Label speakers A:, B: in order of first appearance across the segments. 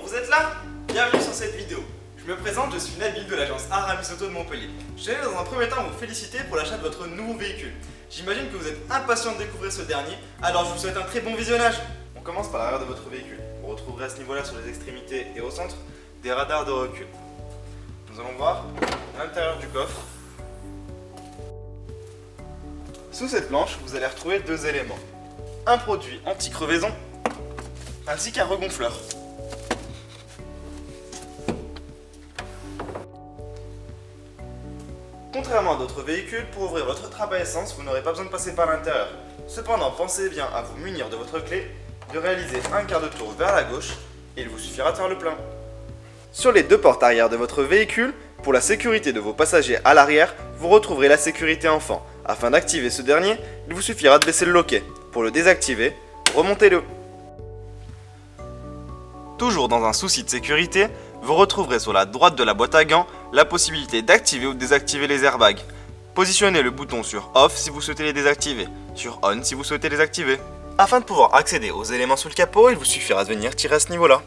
A: vous êtes là? Bienvenue sur cette vidéo. Je me présente, je suis Nabil de l'agence Aramis Auto de Montpellier. Je tenais dans un premier temps à vous féliciter pour l'achat de votre nouveau véhicule. J'imagine que vous êtes impatient de découvrir ce dernier, alors je vous souhaite un très bon visionnage. On commence par l'arrière de votre véhicule. Vous retrouverez à ce niveau-là sur les extrémités et au centre des radars de recul. Nous allons voir l'intérieur du coffre. Sous cette planche, vous allez retrouver deux éléments. Un produit anti-crevaison ainsi qu'un regonfleur. Contrairement à d'autres véhicules, pour ouvrir votre trappe à essence, vous n'aurez pas besoin de passer par l'intérieur. Cependant, pensez bien à vous munir de votre clé, de réaliser un quart de tour vers la gauche et il vous suffira de faire le plein. Sur les deux portes arrière de votre véhicule, pour la sécurité de vos passagers à l'arrière, vous retrouverez la sécurité enfant. Afin d'activer ce dernier, il vous suffira de baisser le loquet. Pour le désactiver, remontez-le. Toujours dans un souci de sécurité, vous retrouverez sur la droite de la boîte à gants la possibilité d'activer ou de désactiver les airbags. Positionnez le bouton sur Off si vous souhaitez les désactiver, sur On si vous souhaitez les activer. Afin de pouvoir accéder aux éléments sous le capot, il vous suffira de venir tirer à ce niveau-là.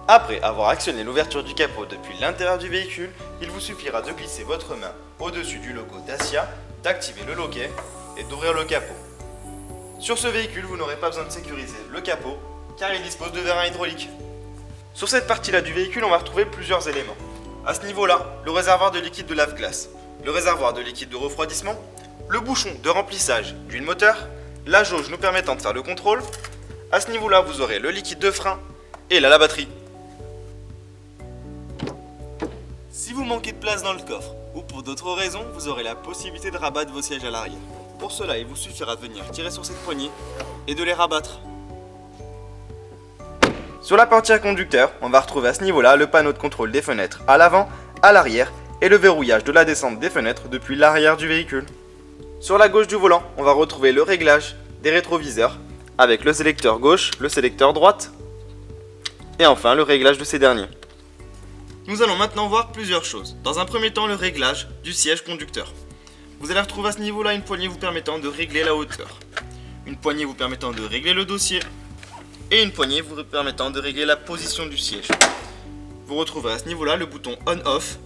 A: Après avoir actionné l'ouverture du capot depuis l'intérieur du véhicule, il vous suffira de glisser votre main au-dessus du logo Dacia, d'activer le loquet et d'ouvrir le capot. Sur ce véhicule, vous n'aurez pas besoin de sécuriser le capot car il dispose de vérins hydrauliques. Sur cette partie-là du véhicule, on va retrouver plusieurs éléments. À ce niveau-là, le réservoir de liquide de lave-glace, le réservoir de liquide de refroidissement, le bouchon de remplissage d'huile moteur, la jauge nous permettant de faire le contrôle. À ce niveau-là, vous aurez le liquide de frein et là la batterie. Si vous manquez de place dans le coffre ou pour d'autres raisons, vous aurez la possibilité de rabattre vos sièges à l'arrière. Pour cela, il vous suffira de venir tirer sur cette poignée et de les rabattre. Sur la portière conducteur, on va retrouver à ce niveau-là le panneau de contrôle des fenêtres à l'avant, à l'arrière et le verrouillage de la descente des fenêtres depuis l'arrière du véhicule. Sur la gauche du volant, on va retrouver le réglage des rétroviseurs avec le sélecteur gauche, le sélecteur droite et enfin le réglage de ces derniers. Nous allons maintenant voir plusieurs choses. Dans un premier temps, le réglage du siège conducteur. Vous allez retrouver à ce niveau-là une poignée vous permettant de régler la hauteur, une poignée vous permettant de régler le dossier et une poignée vous permettant de régler la position du siège. Vous retrouverez à ce niveau-là le bouton On-Off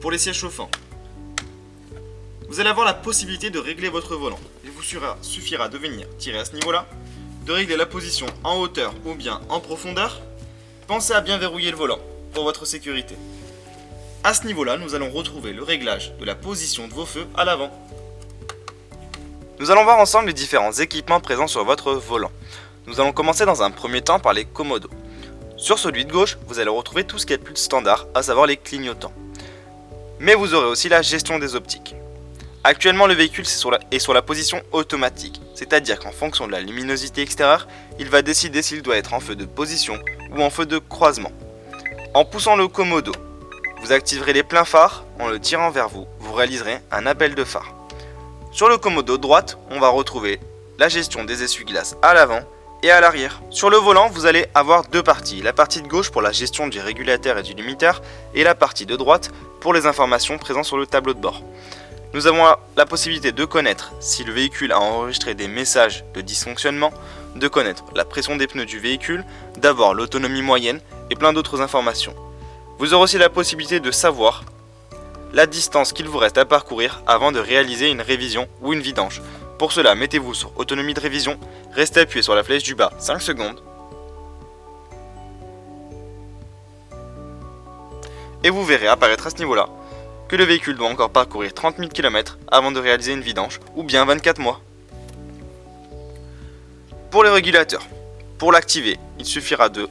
A: pour les sièges chauffants. Vous allez avoir la possibilité de régler votre volant. Il vous suffira de venir tirer à ce niveau-là, de régler la position en hauteur ou bien en profondeur. Pensez à bien verrouiller le volant pour votre sécurité. À ce niveau-là, nous allons retrouver le réglage de la position de vos feux à l'avant. Nous allons voir ensemble les différents équipements présents sur votre volant. Nous allons commencer dans un premier temps par les commodos. Sur celui de gauche, vous allez retrouver tout ce qui est plus standard, à savoir les clignotants. Mais vous aurez aussi la gestion des optiques. Actuellement, le véhicule est sur la position automatique, c'est-à-dire qu'en fonction de la luminosité extérieure, il va décider s'il doit être en feu de position ou en feu de croisement. En poussant le commodo, vous activerez les pleins phares, en le tirant vers vous, vous réaliserez un appel de phare. Sur le commodo droite, on va retrouver la gestion des essuie-glaces à l'avant et à l'arrière. Sur le volant, vous allez avoir deux parties. La partie de gauche pour la gestion du régulateur et du limiteur et la partie de droite pour les informations présentes sur le tableau de bord. Nous avons la possibilité de connaître si le véhicule a enregistré des messages de dysfonctionnement, de connaître la pression des pneus du véhicule, d'avoir l'autonomie moyenne et plein d'autres informations. Vous aurez aussi la possibilité de savoir la distance qu'il vous reste à parcourir avant de réaliser une révision ou une vidange. Pour cela, mettez-vous sur autonomie de révision, restez appuyé sur la flèche du bas 5 secondes et vous verrez apparaître à ce niveau-là que le véhicule doit encore parcourir 30 000 km avant de réaliser une vidange ou bien 24 mois. Pour les régulateurs, pour l'activer, il suffira de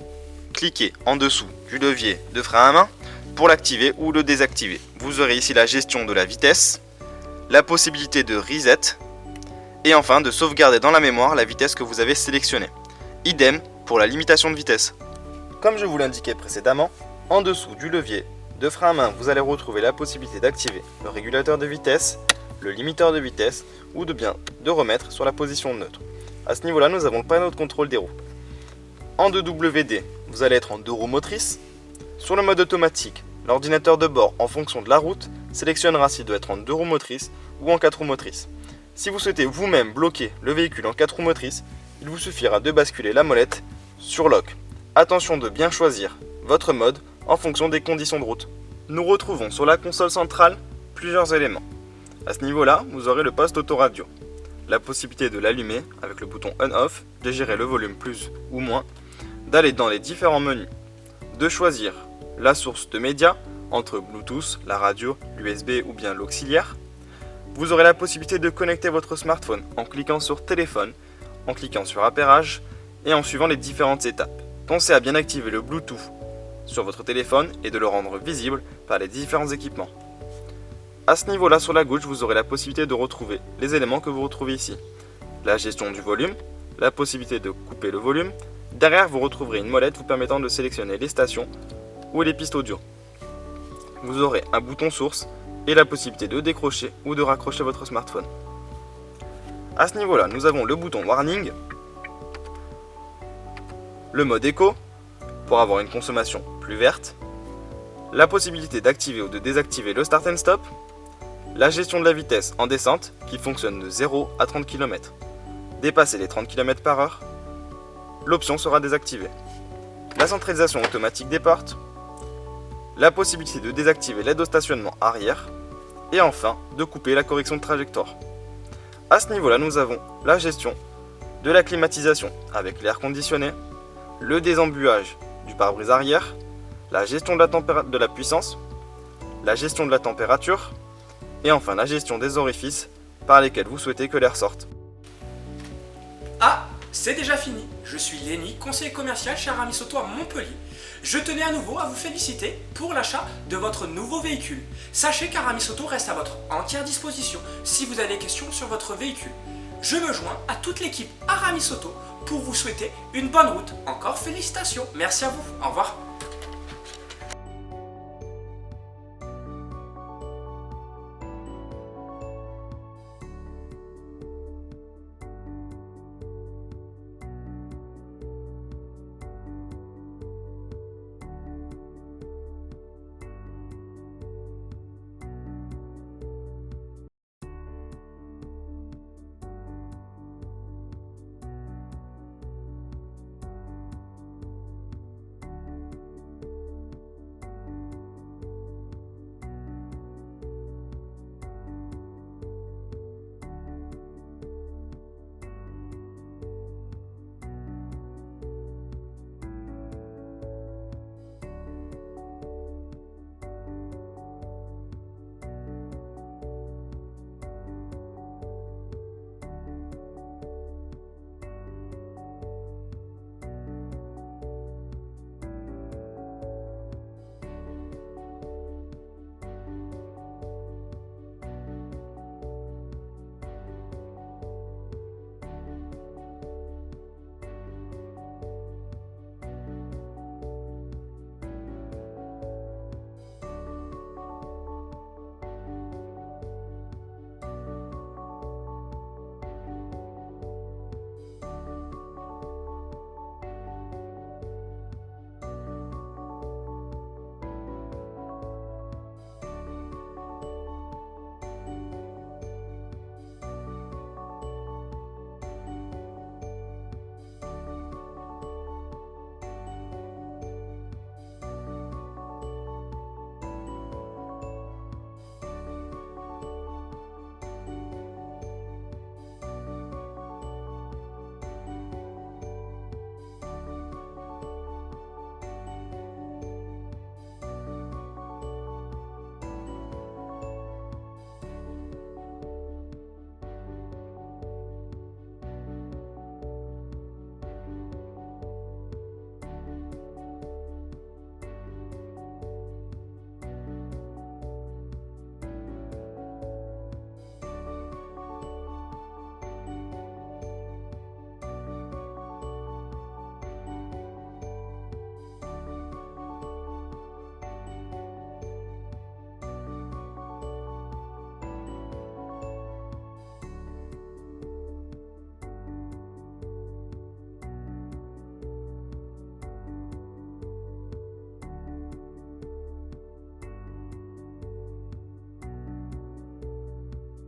A: cliquer en dessous du levier de frein à main pour l'activer ou le désactiver. Vous aurez ici la gestion de la vitesse, la possibilité de reset et enfin de sauvegarder dans la mémoire la vitesse que vous avez sélectionnée. Idem pour la limitation de vitesse. Comme je vous l'indiquais précédemment, en dessous du levier de frein à main, vous allez retrouver la possibilité d'activer le régulateur de vitesse, le limiteur de vitesse ou de remettre sur la position neutre. À ce niveau-là, nous avons le panneau de contrôle des roues. En 2WD, vous allez être en 2 roues motrices. Sur le mode automatique, l'ordinateur de bord, en fonction de la route, sélectionnera s'il doit être en 2 roues motrices ou en 4 roues motrices. Si vous souhaitez vous-même bloquer le véhicule en 4 roues motrices, il vous suffira de basculer la molette sur lock. Attention de bien choisir votre mode en fonction des conditions de route. Nous retrouvons sur la console centrale plusieurs éléments. À ce niveau-là, vous aurez le poste autoradio, la possibilité de l'allumer avec le bouton on-off, de gérer le volume plus ou moins, d'aller dans les différents menus, de choisir la source de médias entre Bluetooth, la radio, l'USB ou bien l'auxiliaire. Vous aurez la possibilité de connecter votre smartphone en cliquant sur téléphone, en cliquant sur appairage et en suivant les différentes étapes. Pensez à bien activer le Bluetooth sur votre téléphone et de le rendre visible par les différents équipements. À ce niveau-là, sur la gauche, vous aurez la possibilité de retrouver les éléments que vous retrouvez ici. La gestion du volume, la possibilité de couper le volume. Derrière, vous retrouverez une molette vous permettant de sélectionner les stations ou les pistes audio. Vous aurez un bouton source et la possibilité de décrocher ou de raccrocher votre smartphone. À ce niveau-là, nous avons le bouton warning, le mode éco pour avoir une consommation plus verte, la possibilité d'activer ou de désactiver le start and stop, la gestion de la vitesse en descente qui fonctionne de 0 à 30 km. Dépasser les 30 km/h, l'option sera désactivée. La centralisation automatique des portes, la possibilité de désactiver l'aide au stationnement arrière et enfin de couper la correction de trajectoire. À ce niveau-là, nous avons la gestion de la climatisation avec l'air conditionné, le désembuage du pare-brise arrière, la gestion de la puissance, la gestion de la température et enfin la gestion des orifices par lesquels vous souhaitez que l'air sorte.
B: Ah, c'est déjà fini. Je suis Lenny, conseiller commercial chez Aramis Auto à Montpellier. Je tenais à nouveau à vous féliciter pour l'achat de votre nouveau véhicule. Sachez qu'Aramis Auto reste à votre entière disposition si vous avez des questions sur votre véhicule. Je me joins à toute l'équipe Aramis Auto pour vous souhaiter une bonne route. Encore félicitations. Merci à vous. Au revoir.